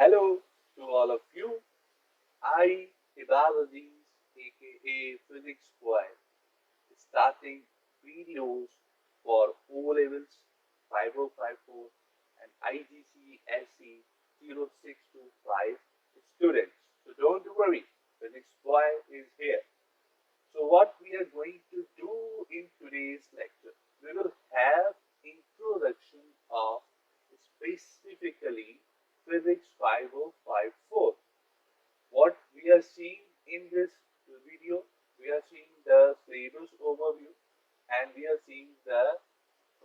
Hello to all of you. I, Aziz, aka Physics Boy, starting videos for O levels 5054 and Igcse 0625 students. So don't worry, Physics Boy is here. So what we are going to do in today's lecture, we will have introduction of specifically Physics 5054. What we are seeing in this video, we are seeing the syllabus overview and we are seeing the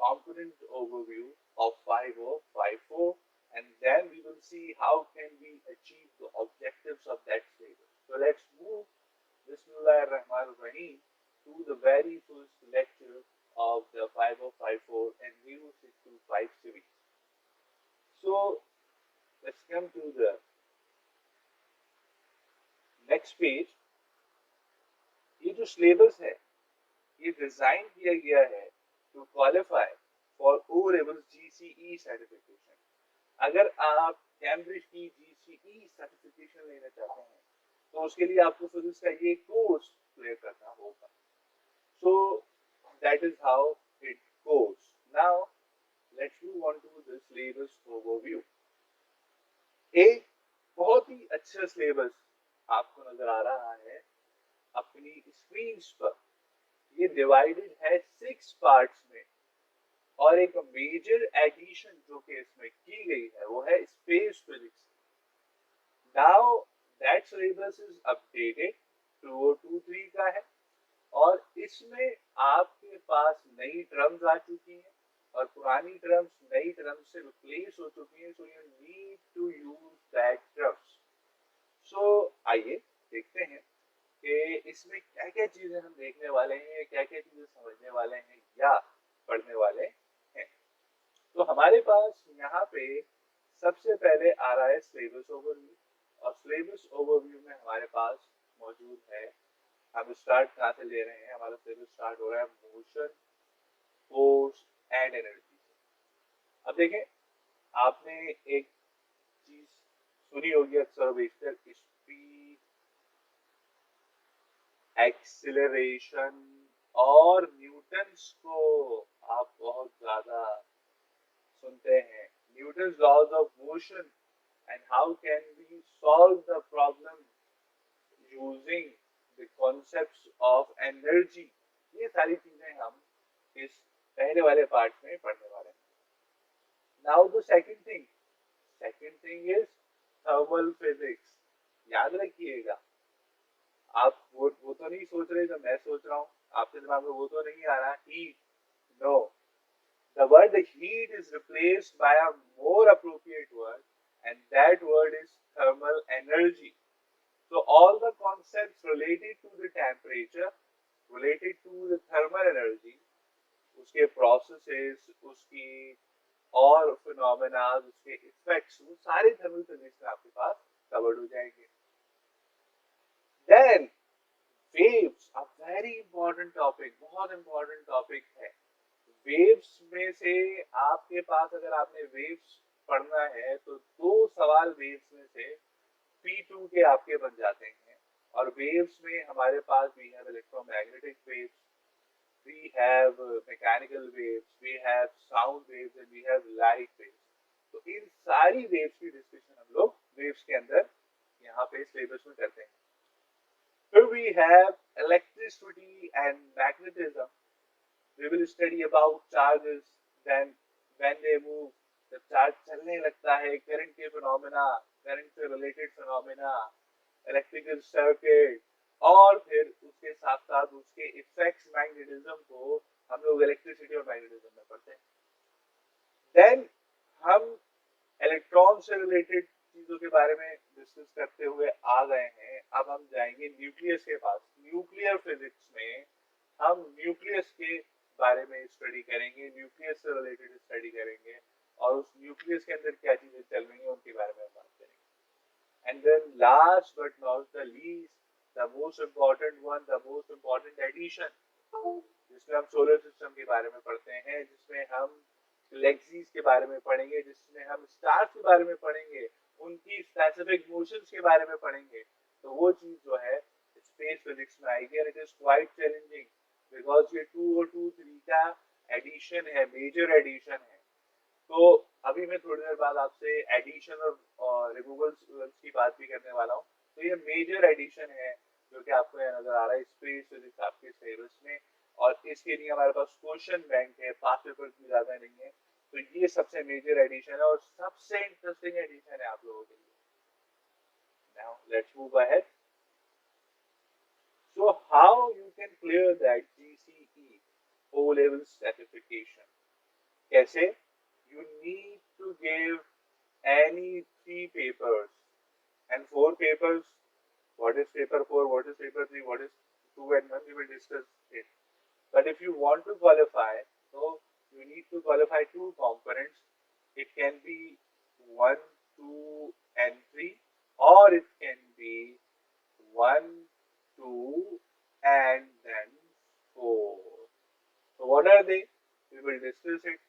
component overview of 5054, and then we will see how can we achieve the objectives of that syllabus. So let's move Bismillahirrahmanirrahim to the very first lecture of the 5054 and 0625 series. So let's come to the next page. ये जो syllabus है ये design किया गया है to qualify for O level GCE certification. अगर आप Cambridge की जीसीई सर्टिफिकेशन लेना चाहते हैं तो उसके लिए आपको फिजिक्स का ये कोर्स क्लियर करना होगा। So that is how it goes. Now let's move on to the syllabus overview. एक बहुत ही अच्छा सिलेबस आपको नजर आ रहा है अपनी स्क्रीन पर। ये डिवाइडेड है 6 पार्ट्स में और एक मेजर एडिशन जो कि इसमें की गई है वो है space physics. Now that syllabus is updated 2023 का है और इसमें आपके पास नई टर्म्स आ चुकी हैं और पुरानी टर्म्स नई टर्म्स से रिप्लेस हो चुकी हैं। So you need to use that terms. So आइए देखते हैं कि इसमें क्या क्या चीजें हम देखने वाले हैं, क्या क्या चीजें समझने वाले हैं या पढ़ने वाले हैं। तो हमारे पास यहाँ पे सबसे पहले आ रहा है सिलेबस ओवरव्यू और सिलेबस ओवरव्यू में हमारे पास मौजूद है, हम स्टार्ट कहाँ से ले रहे हैं, हमारा सिलेबस स्टार्ट हो रहा है मोशन, फोर्स एंड एनर्जी। अब देखें, आपने एक चीज सुनी होगी अक्सर बेशतर, स्पीड, एक्सीलरेशन और न्यूटन्स को आप बहुत ज्यादा सुनते हैं। Newton's laws of motion and how can we solve the problem using the concepts of energy. ये सारी चीजें हम इस पहले वाले पार्ट में पढ़ने वाले हैं। Now the second thing is thermal physics. याद रखिएगा, आप वो तो नहीं सोच रहे जो मैं सोच रहा हूँ, आपके दिमाग में वो तो नहीं आ रहा heat. No, the word heat is replaced by a more appropriate word and that word is thermal energy. So all the concepts related to the temperature, related to the thermal energy, उसके processes, उसकी और phenomena, उसके effects, वो सारे thermal physics में आपके पास covered हो जाएंगे। Then waves, a very important topic, बहुत इंपॉर्टेंट टॉपिक है। वेव्स में से आपके पास अगर आपने वेव्स पढ़ना है तो 2 सवाल वेव्स में से P2 के आपके बन जाते हैं। और वेव्स में हमारे पास we have electromagnetic waves, we have mechanical waves, we have sound waves and we have light waves। तो इन सारी वेव्स की डिस्कशन हम लोग वेव्स के अंदर यहाँ पे सिलेबस में करते हैं। फिर we have electricity and magnetism, we will study about charges, then when they move, जब चार्ज चलने लगता है, करंट के फिनोमेना, करंट से रिलेटेड फिनोमेना, इलेक्ट्रिकल सर्किट, और फिर उसके साथ साथ उसके इफेक्ट्स मैग्नेटिज्म को हम लोग इलेक्ट्रिसिटी और मैग्नेटिज्म में पढ़ते हैं। देन हम इलेक्ट्रॉन से रिलेटेड चीजों के बारे में डिस्कस करते हुए आ गए हैं। अब हम जाएंगे न्यूक्लियस के पास। न्यूक्लियर फिजिक्स में हम न्यूक्लियस के बारे में स्टडी करेंगे, न्यूक्लियस से रिलेटेड स्टडी करेंगे और उस न्यूक्लियस के अंदर क्या चीजें चल रही हैं उनके बारे में बात करेंगे। And then last but not the least, the most important one, the most important addition, जिसमें हम सोलर सिस्टम के बारे में पढ़ते हैं, जिसमें हम गैलेक्सीज के बारे में पढ़ेंगे, जिसमें हम स्टार्स के बारे में पढ़ेंगे उनकी स्पेसिफिक मोशंस के बारे में पढ़ेंगे, तो वो चीज जो है स्पेस फिजिक्स में आएगी। And it is quite challenging because ये 2 और 2 3 का एडिशन है, मेजर एडिशन है। तो अभी मैं थोड़ी देर बाद आपसे एडिशन और रिमूवल्स की बात भी करने वाला हूँ। तो ये मेजर एडिशन है जो कि आपको यहाँ नजर आ रहा है स्पेस फिजिक्स आपके सिलेबस में, और इसके लिए हमारे पास क्वेश्चन बैंक है, पास पेपर भी ज्यादा नहीं है। तो ये सबसे मेजर एडिशन है और सबसे इंटरेस्टिंग एडिशन है आप लोगों के लिए। Now let's move ahead. So how you can clear that GCE O level certification? कैसे? You need to give any 3 papers and 4 papers. What is paper 4? What is paper 3? What is 2 and 1? We will discuss it. But if you want to qualify, so you need to qualify 2 components. It can be 1, 2, and 3, or it can be 1, 2, and then 4. So what are they? We will discuss it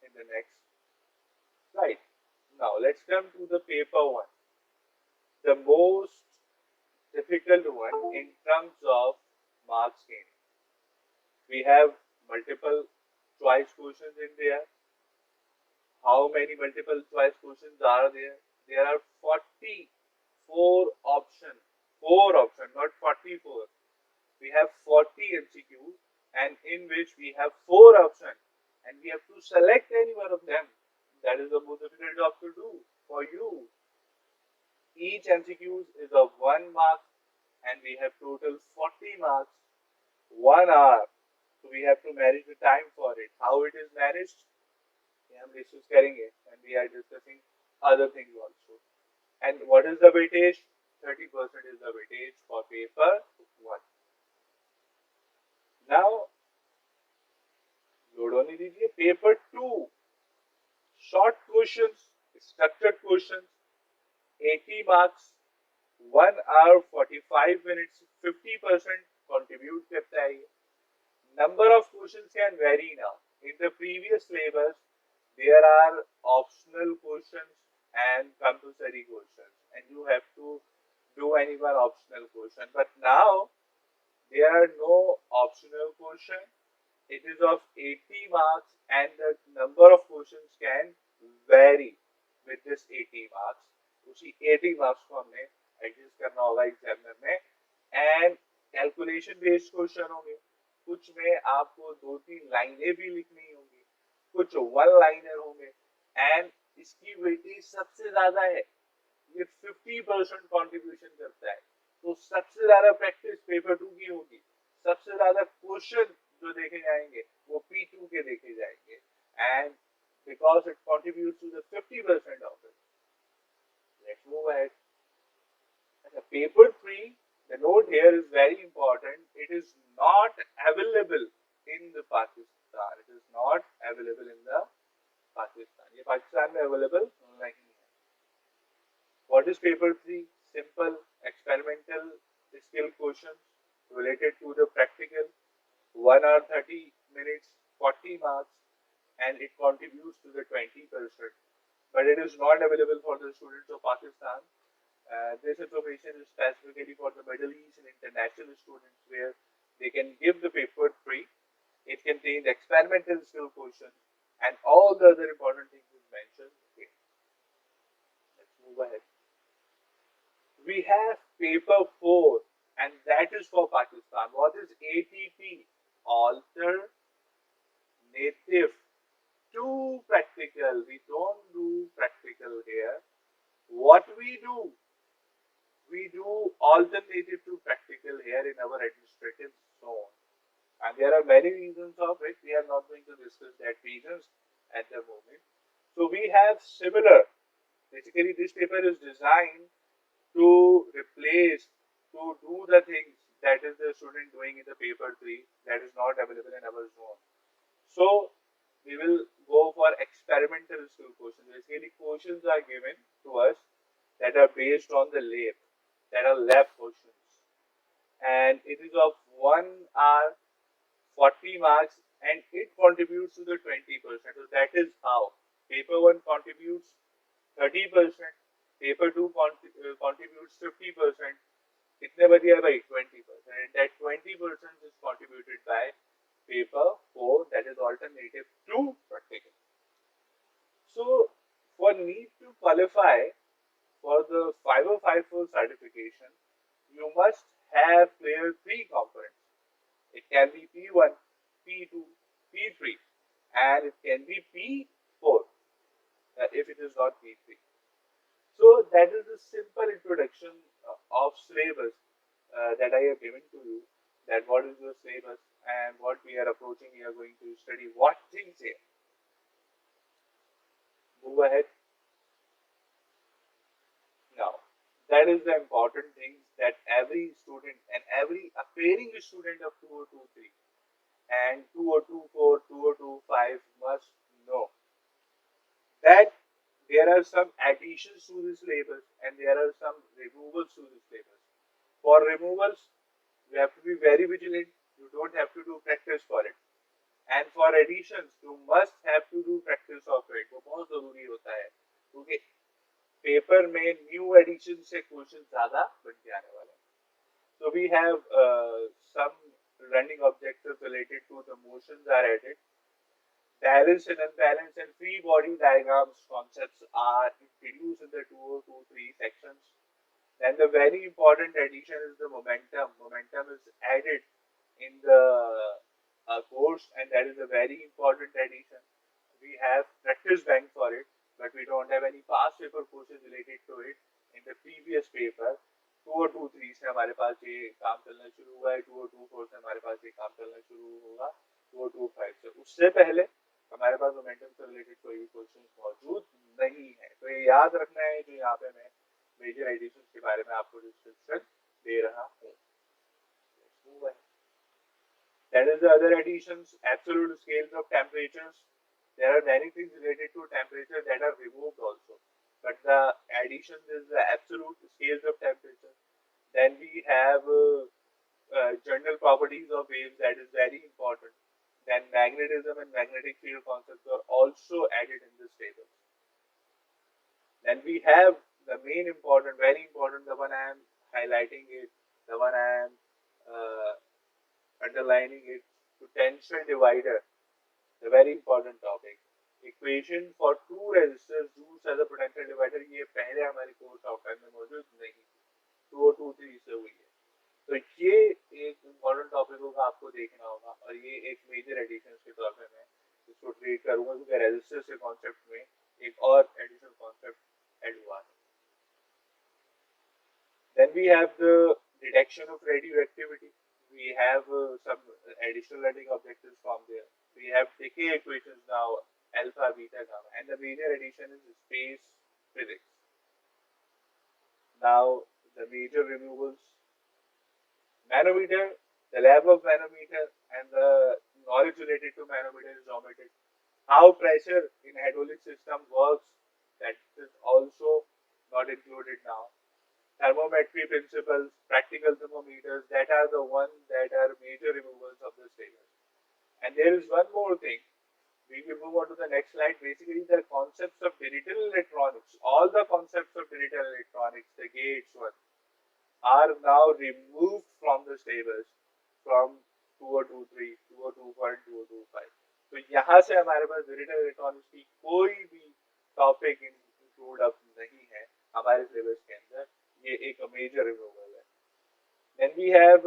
in the next slide. Now let's come to the paper 1, the most difficult one in terms of marks gain. We have multiple choice questions in there. How many multiple choice questions are there? There are 44 options. 4 options, not 44. We have 40 MCQs, and in which we have 4 options, and we have to select any one of them. That is the most difficult job to do for you. Each MCQ is of 1 mark, and we have total 40 marks, 1 hour. So we have to manage the time for it. How it is managed, we are discussing it, and we are discussing other things also. And what is the weightage? 30% is the weightage for paper 1. Now, load only दीजिए paper 2, short questions, structured questions, 80 marks, 1 hour 45 minutes, 50% contribute करता है. Number of questions can vary now. In the previous syllabus, there are optional questions and compulsory questions, and you have to do any one optional question. But now there are no optional questions. It is of 80 marks, and the number of questions can vary with this 80 marks. उसी 80 marks को हमने adjust करना होगा examiner में, and calculation based question होंगे. कुछ में आपको 2-3 लाइनें भी लिखनी होंगी, कुछ 1 लाइनर होंगे, एंड इसकी वेटेज सबसे ज्यादा है. ये 50% कंट्रीब्यूशन करता है. तो सबसे ज्यादा प्रैक्टिस पेपर 2 की होगी. सबसे ज्यादा क्वेश्चन जो देखे जाएंगे वो P2 के देखे जाएंगे, and because it contributes to the 50% of it. Let's move ahead. Paper 3, the note here is very important. It is not available in the Pakistan. It is not available in the Pakistan. ये पाकिस्तान में available नहीं है. What is paper 3? Simple experimental skill questions related to the practical. 1 hour 30 minutes, 40 marks, and it contributes to the 20%. But it is not available for the students of Pakistan. This information is specifically for the Middle East and international students, where they can give the paper 3. It contains experimental skill questions and all the other important things is mentioned. Okay. Let's move ahead. We have paper 4, and that is for Pakistan. What is ATP? Alternative to practical. We don't do practical here. What we do alternative to practical here in our administrative zone, and there are many reasons of it. We are not going to discuss that reasons at the moment. So we have similar. Basically, this paper is designed to replace, to do the things that is the student doing in the paper 3 that is not available in our zone. So we will go for experimental skill questions. Basically, questions are given to us that are based on the lab, that are lab questions, and it is of 1 hour 40 marks, and it contributes to the 20%. So that is how paper 1 contributes 30%, paper 2 contributes 50%. कितने बचे भाई 20%, and that 20% is contributed by paper 4, that is alternative to practical. So for need to qualify for the 5054 certification, you must have cleared three components. It can be P1, P2, P3, and it can be P4 if it is not P3. So that is the simple introduction of syllabus that I have given to you. That what is the syllabus and what we are approaching. We are going to study what things here. Move ahead. Now, that is the important things that every student and every appearing student of 2023 and 2024, 2025 must know that there are some additions to this syllabus and there are some removals to this syllabus. For removals, you have to be very vigilant. You don't have to do practice for it. And for additions, you must have to do practice of it. वो बहुत जरूरी होता है क्योंकि paper में new addition से question ज्यादा बन के आने वाले हैं. So we have some running objectives related to the motions are added. Balance and unbalance and free body diagrams concepts are introduced in the 2023 sections. Then the very important addition is the momentum. Momentum is added in the course, and that is a very important addition. We have practice bank for it, but we don't have any past paper questions related to it. In the previous paper 2023 से हमारे पास ये काम चलना शुरू हुआ है, 2024 से हमारे पास ये काम चलना शुरू होगा, 2025 से. उससे पहले हमारे पास मोमेंटम से रिलेटेड कोई भी क्वेश्चन मौजूद नहीं है. तो ये याद रखना है जो यहाँ पे मैं मेजर एडिशन के बारे में आपको डिस्क्रिप्शन दे रहा हूँ. That is the other additions, absolute scales of temperatures. There are many things related to temperature that are removed also, but the addition is the absolute scales of temperature. Then we have general properties of waves, that is very important. Then magnetism and magnetic field concepts are also added in this table. Then we have the main important, very important, the one I am highlighting it, the one I am underlining it, potential divider, the very important topic. Equation for two resistors used as a potential divider, ये पहले हमारे course outline में मौजूद नहीं थी, 2023 से हुई है. तो ये एक इम्पोर्टेंट टॉपिक होगा, आपको देखना होगा, और ये एक मेजर एडिशन के तौर पे मैं इसको ट्रीट करूंगा क्योंकि रेजिस्टर से कॉन्सेप्ट में एक और एडिशनल कॉन्सेप्ट ऐड हुआ है. Then we have the detection of radioactivity. We have some additional learning objectives from there. We have decay equations now, alpha, beta, gamma, and the major addition is space physics. Now the major removals, manometer, the lab of manometer, and the knowledge related to manometer is omitted. How pressure in hydraulic system works, that is also not included now. Thermometry principles, practical thermometers, that are the ones that are major removals of the syllabus. And there is one more thing. We will move on to the next slide. Basically, the concepts of digital electronics, all the concepts of digital electronics, the gates one, are now removed from the syllabus from 2023, 2024 and 2025. तो यहाँ से हमारे पास digital electronics की कोई भी topic include अब नहीं है हमारे सिलेबस के अंदर. ये एक मेजर रिमूवल है. Then we have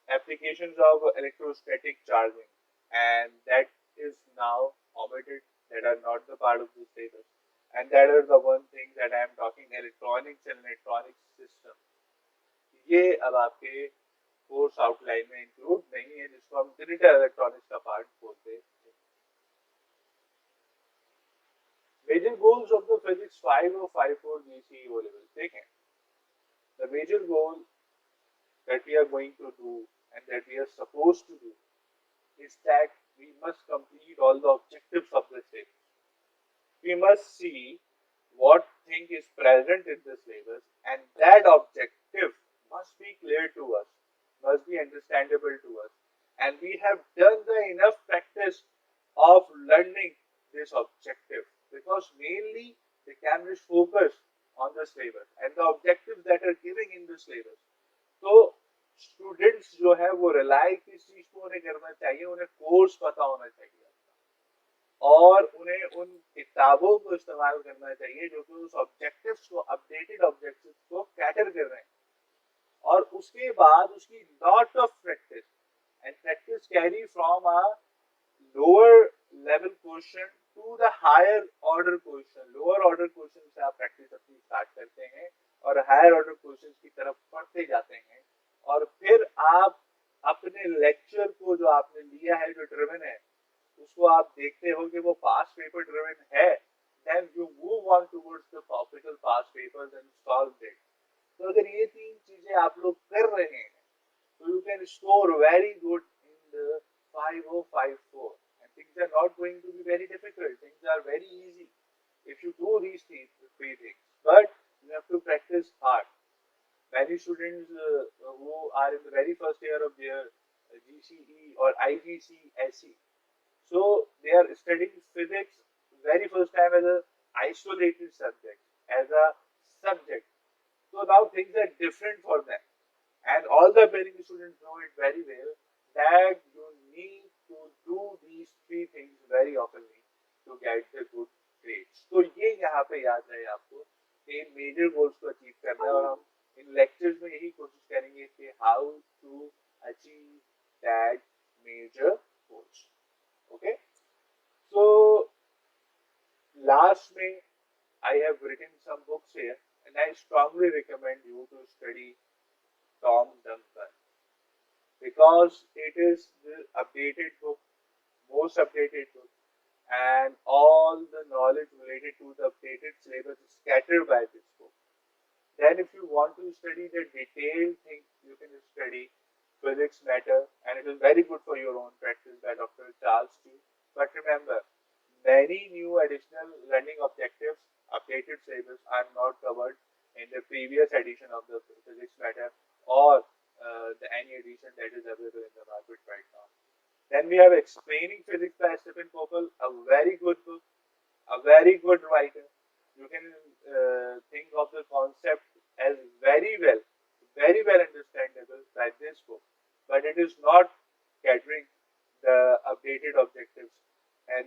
applications of electrostatic charging, and that is now omitted, that are not the part of the syllabus. And that is the one thing that I am talking, electronics and electronic system. ये अब आपके course outline में include नहीं है, जिसको हम digital electronics का part बोलते हैं. Major goals of the physics 5 or 5-4 Gcse O levels. देखें, the major goal that we are going to do and that we are supposed to do is that we must complete all the objectives of the syllabus. We must see what thing is present in the syllabus, and that objective must be clear to us, must be understandable to us, and we have done the enough practice of learning this objective, because mainly the camera is focused on the syllabus and the objectives that are given in the syllabus. तो students जो है वो rely किस चीज को उन्हें करना चाहिए, उन्हें कोर्स पता होना चाहिए और उन्हें उन किताबों को इस्तेमाल करना चाहिए जो कि उस ऑब्जेक्टिव्स को, अपडेटेड ऑब्जेक्टिव्स को कैटर कर रहे हैं। और उसके बाद उसकी lot of practice and practice carry from a lower level question to the higher order question. Lower order question से आप प्रैक्टिस अपनी स्टार्ट करते हैं और हायर ऑर्डर क्वेश्चन की तरफ पढ़ते जाते हैं और फिर आप अपने लेक्चर को जो आपने लिया है, जो ड्रिवन है, उसको आप देखते हो कि वो पास पेपर ड्रिवन है, then you move on towards the topical past papers and solve it. तो अगर ये तीन चीजें आप लोग कर रहे हैं तो you can score very good in the 5054 and things are not going to be very difficult. Things are very easy if you do these three things, but you have to practice hard. Many students who are in the very first year of their GCE or Igcse, so they are studying physics very first time as a isolated subject, as a subject. So now things are different for them, and all the many students know it very well that you need to do these three things very oftenly to get the good grades. तो ये यहाँ पे याद रहे आपको कि major goals को achieve करना है और हम इन लेक्चर्स में यही कोशिश करेंगे कि how to achieve that major goals. Okay, so last May I have written some books here and I strongly recommend you to study Tom Duncan because it is the updated book, most updated book, and all the knowledge related to the updated syllabus is scattered by this book. Then if you want to study the detailed things, you can study Physics Matter, and it is very good for your own practice by Dr. Charles T. But remember, many new additional learning objectives, updated syllabus are not covered in the previous edition of the Physics Matter or any edition that is available in the market right now. Then we have Explaining Physics by Stephen Popel, a very good book, a very good writer. You can think of the concept as very well understandable by this book, but it is not catering the updated objectives, and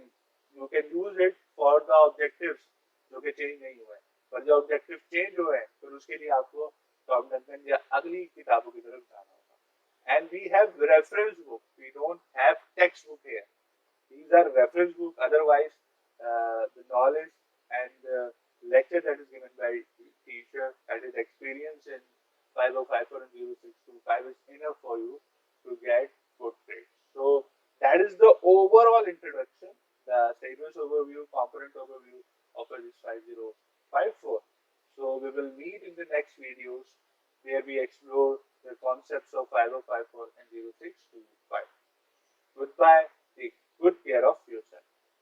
you can use it for the objectives जो कि change नहीं हुए, पर जो objective change हुए हैं फिर उसके लिए आपको टॉम डंकन या अगली किताबों की तरफ जाना होगा. And we have reference book, we don't have textbook here. These are reference book, otherwise the knowledge and the lecture that is given by teacher that is experience in 5054 and 0625 is enough for you to get good grades. So that is the overall introduction, the syllabus overview, component overview of this 5054. So we will meet in the next videos where we explore the concepts of 5054 and 0625. Goodbye. Take good care of yourself.